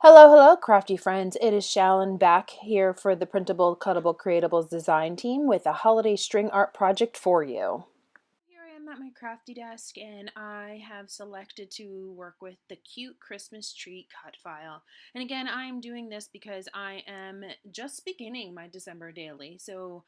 Hello, crafty friends. It is Shalon back here for the Printable Cuttable Creatables design team with a holiday string art project for you. Here I am at my crafty desk and I have selected to work with the cute Christmas tree cut file. And again, I am doing this because I am just beginning my December daily. So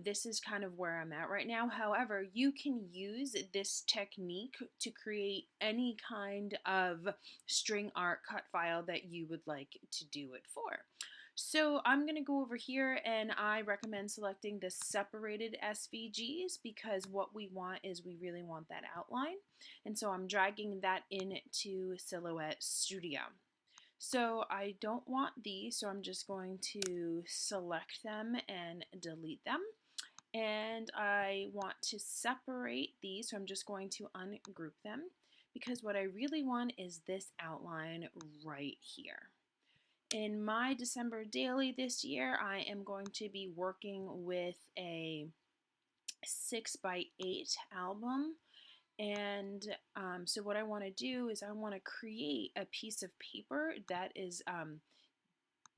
this is kind of where I'm at right now. However, you can use this technique to create any kind of string art cut file that you would like to do it for. So I'm going to go over here and I recommend selecting the separated SVGs because what we want is we really want that outline. And so I'm dragging that into Silhouette Studio. So I don't want these, so I'm just going to select them and delete them. And I want to separate these, so I'm just going to ungroup them because what I really want is this outline right here. In my December daily this year, I am going to be working with a 6x8 album. And so what I want to do is I want to create a piece of paper that is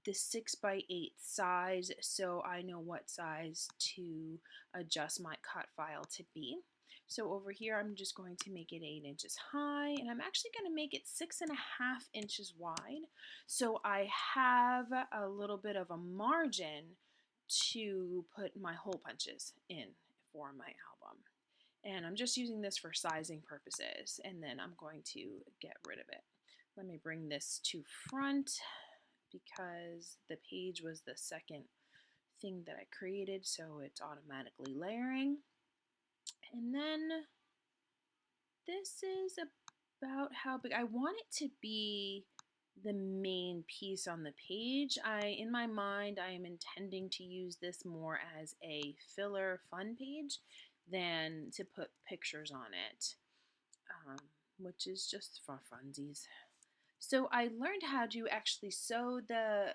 the 6x8 size, so I know what size to adjust my cut file to be. So over here I'm just going to make it 8 inches high, and I'm actually going to make it 6.5 inches wide, so I have a little bit of a margin to put my hole punches in for my album. And I'm just using this for sizing purposes, and then I'm going to get rid of it. Let me bring this to front because the page was the second thing that I created, so it's automatically layering. And then this is about how big I want it to be. The main piece on the page. In my mind, I am intending to use this more as a filler fun page than to put pictures on it, which is just for funsies. So I learned how to actually sew the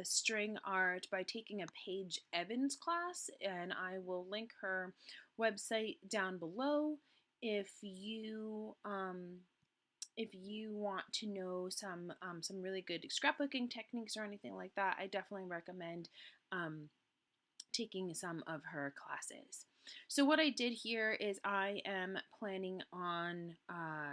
string art by taking a Paige Evans class, and I will link her website down below if you want to know some really good scrapbooking techniques or anything like that. I definitely recommend taking some of her classes. So what I did here is I am planning on,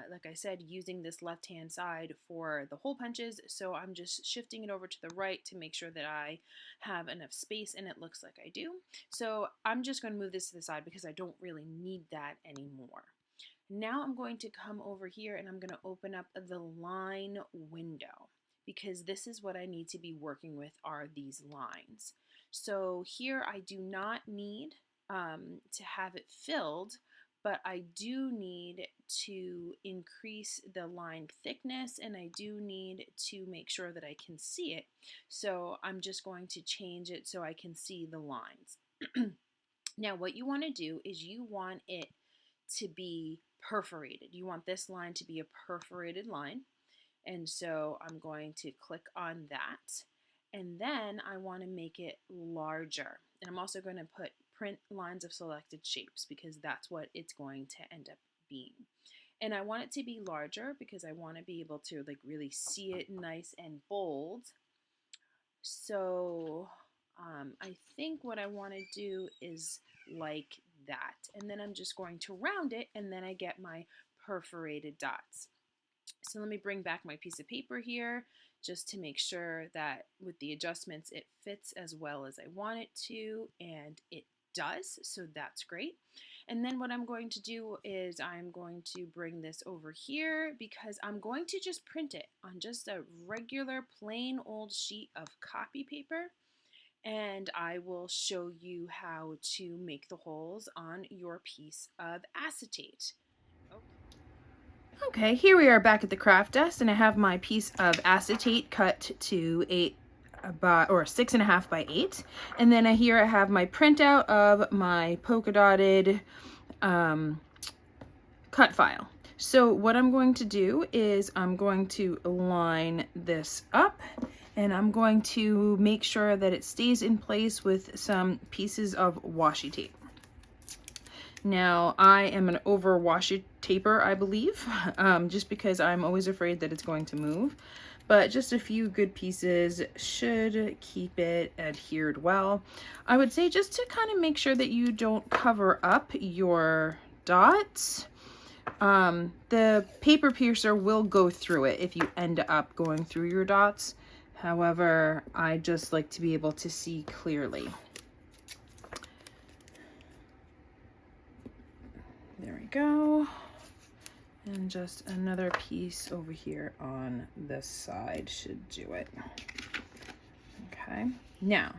like I said, using this left-hand side for the hole punches. So I'm just shifting it over to the right to make sure that I have enough space, and it looks like I do. So I'm just going to move this to the side because I don't really need that anymore. Now I'm going to come over here and I'm going to open up the line window because this is what I need to be working with are these lines. So here I do not need to have it filled, but I do need to increase the line thickness and I do need to make sure that I can see it. So I'm just going to change it so I can see the lines. Now what you want to do is you want it to be perforated. You want this line to be a perforated line. And so I'm going to click on that. And then I want to make it larger. And I'm also going to put print lines of selected shapes because that's what it's going to end up being. And I want it to be larger because I want to be able to like really see it nice and bold. So I think what I want to do is like that. And then I'm just going to round it and then I get my perforated dots. So let me bring back my piece of paper here just to make sure that with the adjustments it fits as well as I want it to, and it does, so that's great. And then what I'm going to do is I'm going to bring this over here because I'm going to just print it on just a regular plain old sheet of copy paper, and I will show you how to make the holes on your piece of acetate. Okay, here we are back at the craft desk, and I have my piece of acetate cut to 6.5 by 8, and then here I have my printout of my polka dotted cut file. So what I'm going to do is I'm going to line this up, and I'm going to make sure that it stays in place with some pieces of washi tape. Now, I am an over washi taper, I believe, just because I'm always afraid that it's going to move. but just a few good pieces should keep it adhered well. I would say just to kind of make sure that you don't cover up your dots. The paper piercer will go through it if you end up going through your dots. However, I just like to be able to see clearly. There we go. And just another piece over here on this side should do it. Okay, now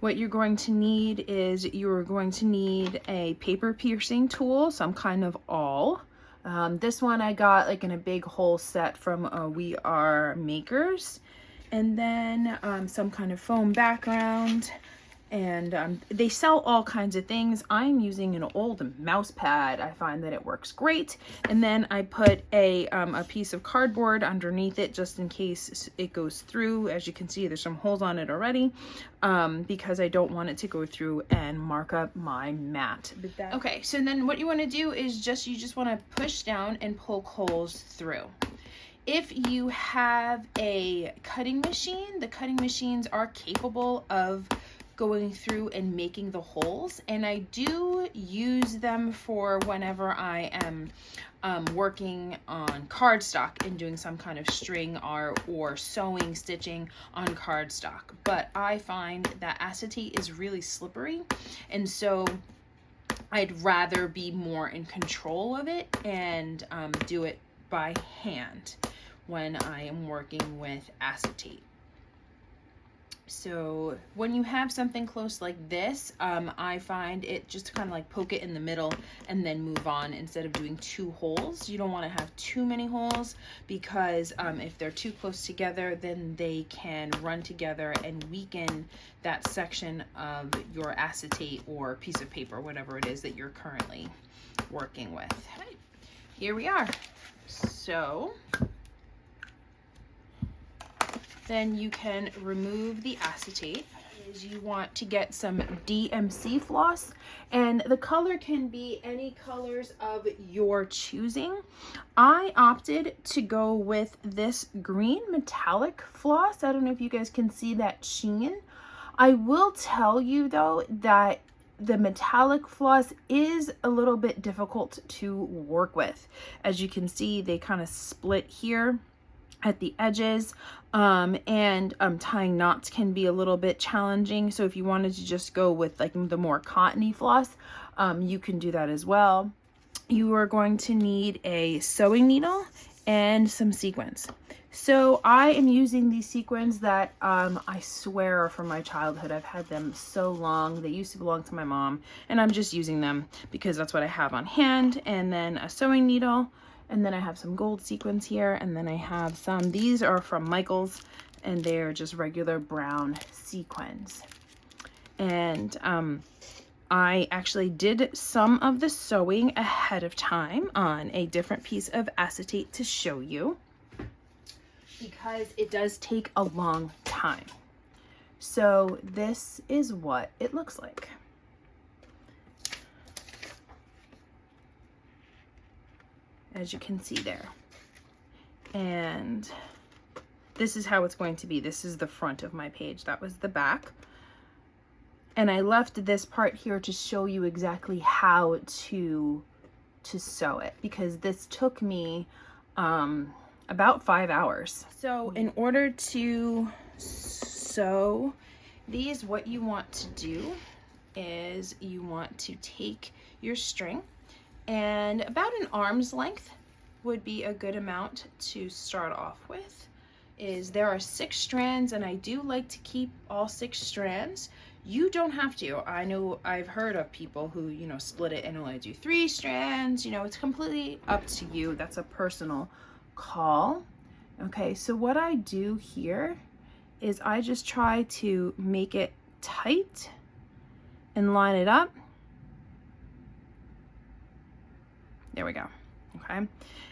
what you're going to need is you're going to need a paper piercing tool, some kind of awl. This one I got like in a big hole set from We Are Makers. And then some kind of foam background. And they sell all kinds of things. I'm using an old mouse pad. I find that it works great. And then I put a piece of cardboard underneath it just in case it goes through. As you can see, there's some holes on it already because I don't want it to go through and mark up my mat. Okay, so then what you want to do is you just want to push down and poke holes through. If you have a cutting machine, the cutting machines are capable of going through and making the holes, and I do use them for whenever I am working on cardstock and doing some kind of string or sewing, stitching on cardstock. But I find that acetate is really slippery, and so I'd rather be more in control of it and do it by hand when I am working with acetate. So when you have something close like this, I find it just to kind of like poke it in the middle and then move on instead of doing two holes. You don't want to have too many holes because if they're too close together, then they can run together and weaken that section of your acetate or piece of paper, whatever it is that you're currently working with. Right. Here we are. So then you can remove the acetate. You want to get some DMC floss, and the color can be any colors of your choosing. I opted to go with this green metallic floss. I don't know if you guys can see that sheen. I will tell you though that the metallic floss is a little bit difficult to work with. As you can see, they kind of split here at the edges, and tying knots can be a little bit challenging. So if you wanted to just go with like the more cottony floss, you can do that as well. You are going to need a sewing needle and some sequins. So I am using these sequins that I swear are from my childhood. I've had them so long. They used to belong to my mom, and I'm just using them because that's what I have on hand. And then a sewing needle. And then I have some gold sequins here, and then I have some, these are from Michael's, and they're just regular brown sequins. And I actually did some of the sewing ahead of time on a different piece of acetate to show you, because it does take a long time. So this is what it looks like. As you can see there. And this is how it's going to be. This is the front of my page. That was the back. And I left this part here to show you exactly how to sew it, because this took me about 5 hours. So in order to sew these, what you want to do is you want to take your string, and about an arm's length would be a good amount to start off with. There are 6 strands, and I do like to keep all 6 strands. You don't have to. I know I've heard of people who, you know, split it and only do 3 strands. You know, it's completely up to you. That's a personal call. Okay, so what I do here is I just try to make it tight and line it up. There we go. Okay.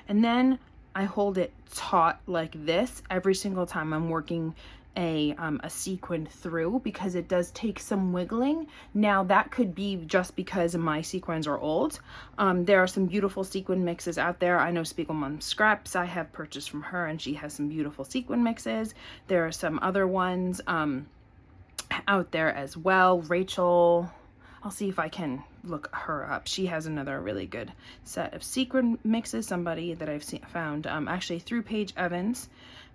And then I hold it taut like this every single time I'm working a sequin through, because it does take some wiggling. Now that could be just because my sequins are old. There are some beautiful sequin mixes out there. I know Spiegelman Scraps I have purchased from her, and she has some beautiful sequin mixes. There are some other ones out there as well. Rachel, I'll see if I can look her up. She has another really good set of sequin mixes, somebody that I've found actually through Paige Evans.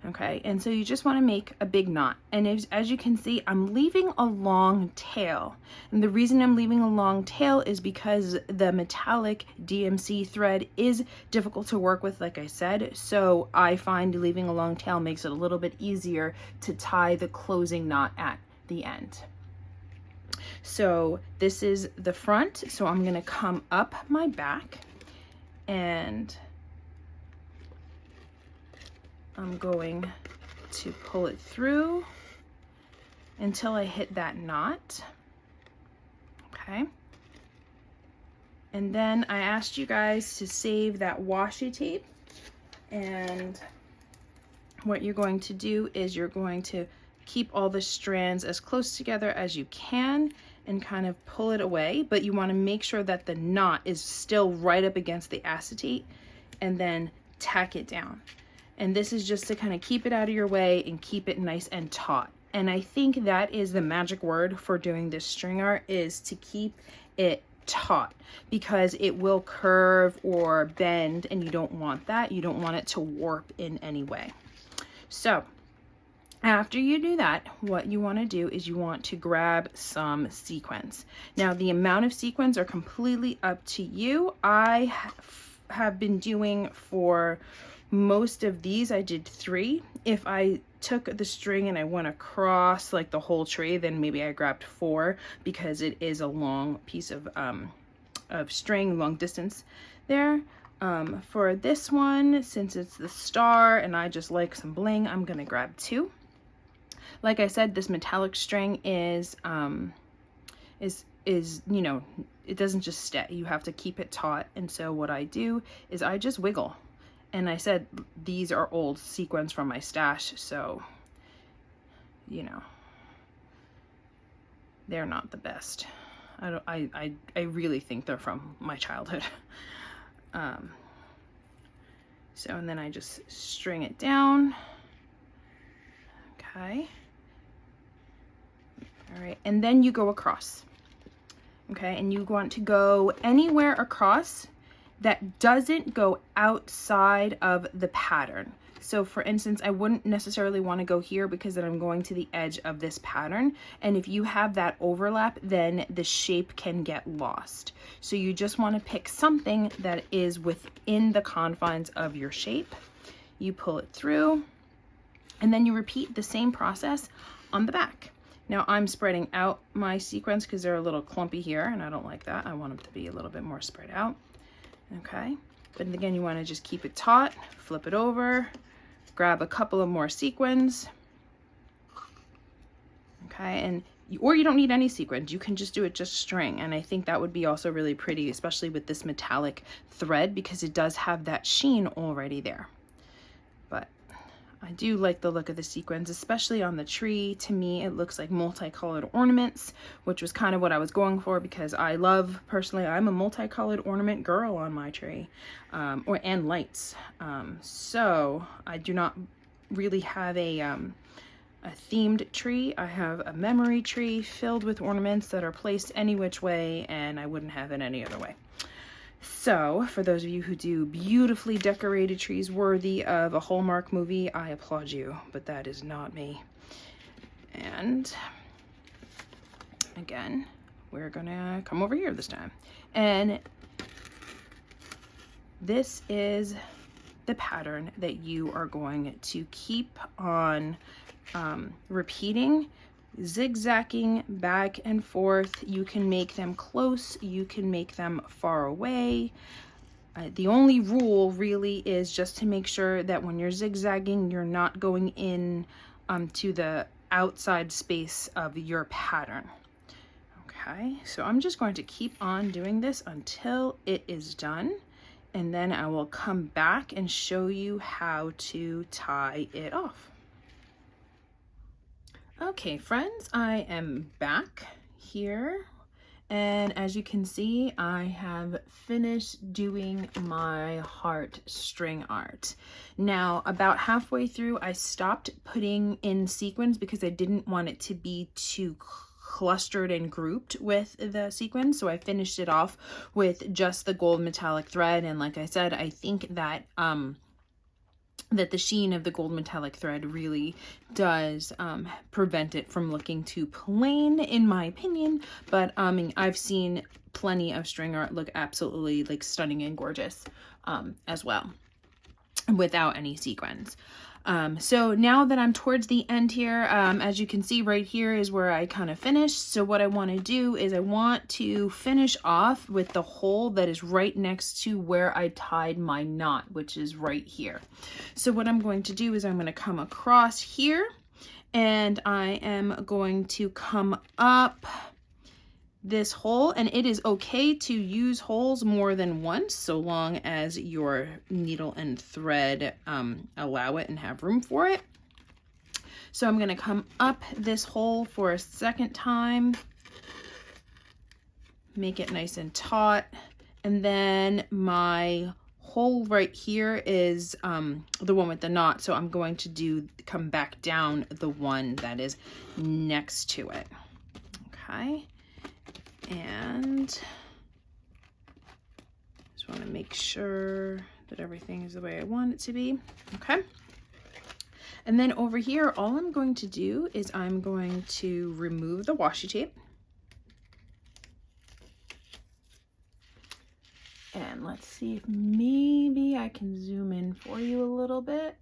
Okay, and so you just want to make a big knot, and as you can see, I'm leaving a long tail, and the reason I'm leaving a long tail is because the metallic DMC thread is difficult to work with, like I said, so I find leaving a long tail makes it a little bit easier to tie the closing knot at the end. So this is the front, so I'm going to come up my back, and I'm going to pull it through until I hit that knot. Okay. And then I asked you guys to save that washi tape, and what you're going to do is you're going to keep all the strands as close together as you can and kind of pull it away, but you want to make sure that the knot is still right up against the acetate, and then tack it down. And this is just to kind of keep it out of your way and keep it nice and taut. And I think that is the magic word for doing this string art, is to keep it taut, because it will curve or bend, and you don't want that. You don't want it to warp in any way. So after you do that, what you want to do is you want to grab some sequins. Now the amount of sequins are completely up to you. I have been doing, for most of these, I did 3. If I took the string and I went across like the whole tree, then maybe I grabbed 4, because it is a long piece of string, long distance there. For this one, since it's the star and I just like some bling, I'm gonna grab 2. Like I said, this metallic string is you know, it doesn't just stay. You have to keep it taut. And so what I do is I just wiggle. And I said these are old sequins from my stash, so, you know, they're not the best. I really think they're from my childhood. So, and then I just string it down. Okay. All right, and then you go across. Okay, and you want to go anywhere across that doesn't go outside of the pattern. So for instance, I wouldn't necessarily want to go here, because then I'm going to the edge of this pattern. And if you have that overlap, then the shape can get lost. So you just want to pick something that is within the confines of your shape. You pull it through, and then you repeat the same process on the back. Now I'm spreading out my sequins because they're a little clumpy here, and I don't like that. I want them to be a little bit more spread out. Okay, but again, you want to just keep it taut, flip it over, grab a couple of more sequins. Okay, and or you don't need any sequins, you can just do it just string, and I think that would be also really pretty, especially with this metallic thread, because it does have that sheen already there. But I do like the look of the sequins, especially on the tree. To me, it looks like multicolored ornaments, which was kind of what I was going for, because I love, personally, I'm a multicolored ornament girl on my tree, and lights. So I do not really have a themed tree. I have a memory tree filled with ornaments that are placed any which way, and I wouldn't have it any other way. So for those of you who do beautifully decorated trees worthy of a Hallmark movie, I applaud you, but that is not me. And again, we're gonna come over here this time. And this is the pattern that you are going to keep on repeating, zigzagging back and forth. You can make them close, you can make them far away. The only rule really is just to make sure that when you're zigzagging, you're not going in to the outside space of your pattern. Okay, so I'm just going to keep on doing this until it is done, and then I will come back and show you how to tie it off. Okay friends, I am back here, and as you can see, I have finished doing my heart string art. Now about halfway through I stopped putting in sequins because I didn't want it to be too clustered and grouped with the sequins, so I finished it off with just the gold metallic thread. And like I said, I think that that the sheen of the gold metallic thread really does prevent it from looking too plain, in my opinion. But I've seen plenty of string art look absolutely like stunning and gorgeous as well without any sequins. So now that I'm towards the end here, as you can see right here is where I kind of finished. So what I want to do is I want to finish off with the hole that is right next to where I tied my knot, which is right here. So what I'm going to do is I'm going to come across here, and I am going to come up this hole, and it is okay to use holes more than once so long as your needle and thread allow it and have room for it. So I'm going to come up this hole for a second time, make it nice and taut, and then my hole right here is the one with the knot, so I'm going to come back down the one that is next to it. Okay. And just want to make sure that everything is the way I want it to be. Okay. And then over here, all I'm going to do is I'm going to remove the washi tape. And let's see if maybe I can zoom in for you a little bit.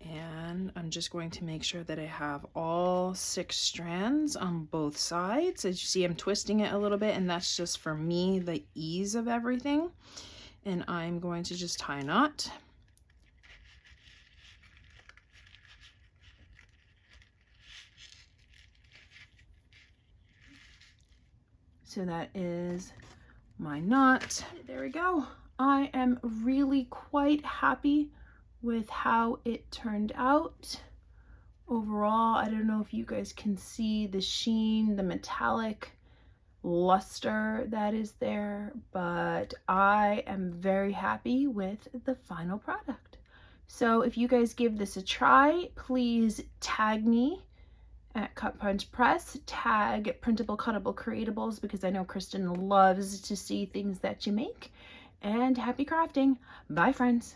And I'm just going to make sure that I have all 6 strands on both sides. As you see, I'm twisting it a little bit, and that's just for me, the ease of everything. And I'm going to just tie a knot. So that is my knot. There we go. I am really quite happy with how it turned out. Overall, I don't know if you guys can see the sheen, the metallic luster that is there, but I am very happy with the final product. So if you guys give this a try, please tag me at Cut Punch Press, tag Printable Cuttable Creatables, because I know Kristen loves to see things that you make, and happy crafting. Bye friends.